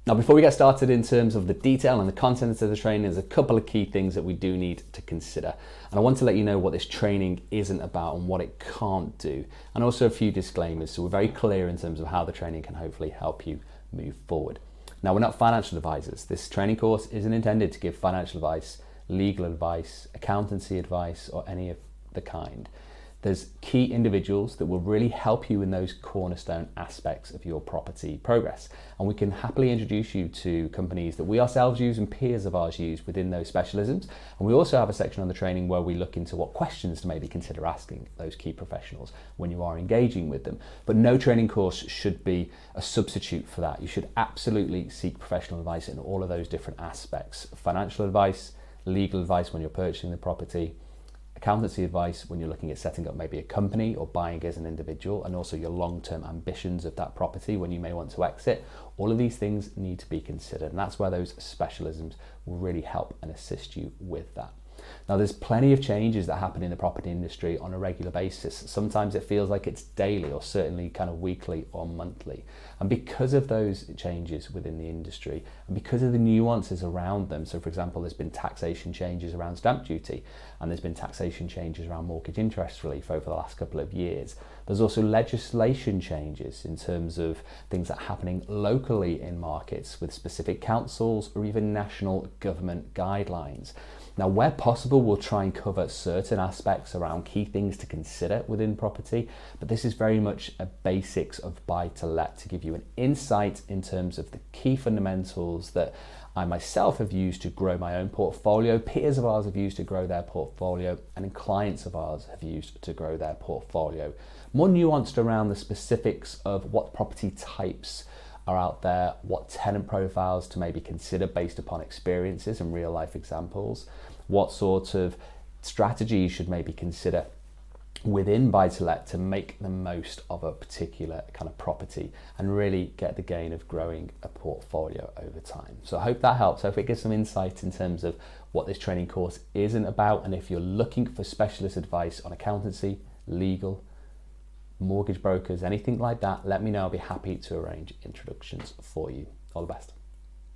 Now, before we get started in terms of the detail and the content of the training, there's a couple of key things that we do need to consider. And I want to let you know what this training isn't about and what it can't do. And also a few disclaimers, so we're very clear in terms of how the training can hopefully help you move forward. Now, we're not financial advisors. This training course isn't intended to give financial advice, legal advice, accountancy advice, or any of the kind. There's key individuals that will really help you in those cornerstone aspects of your property progress. And we can happily introduce you to companies that we ourselves use and peers of ours use within those specialisms. And we also have a section on the training where we look into what questions to maybe consider asking those key professionals when you are engaging with them. But no training course should be a substitute for that. You should absolutely seek professional advice in all of those different aspects. Financial advice, legal advice when you're purchasing the property, accountancy advice when you're looking at setting up maybe a company or buying as an individual, and also your long-term ambitions of that property when you may want to exit. All of these things need to be considered, and that's where those specialisms will really help and assist you with that. Now, there's plenty of changes that happen in the property industry on a regular basis. Sometimes it feels like it's daily, or certainly kind of weekly or monthly. And because of those changes within the industry and because of the nuances around them, so for example, there's been taxation changes around stamp duty, and there's been taxation changes around mortgage interest relief over the last couple of years. There's also legislation changes in terms of things that are happening locally in markets with specific councils or even national government guidelines. Now, where possible, we'll try and cover certain aspects around key things to consider within property, but this is very much a basics of buy to let to give you an insight in terms of the key fundamentals that I myself have used to grow my own portfolio, peers of ours have used to grow their portfolio, and clients of ours have used to grow their portfolio. More nuanced around the specifics of what property types are out there, what tenant profiles to maybe consider based upon experiences and real life examples, what sort of strategy you should maybe consider within buy-to-let to make the most of a particular kind of property and really get the gain of growing a portfolio over time. So I hope that helps. I hope it gives some insight in terms of what this training course isn't about, and if you're looking for specialist advice on accountancy, legal, mortgage brokers, anything like that, let me know. I'll be happy to arrange introductions for you. All the best.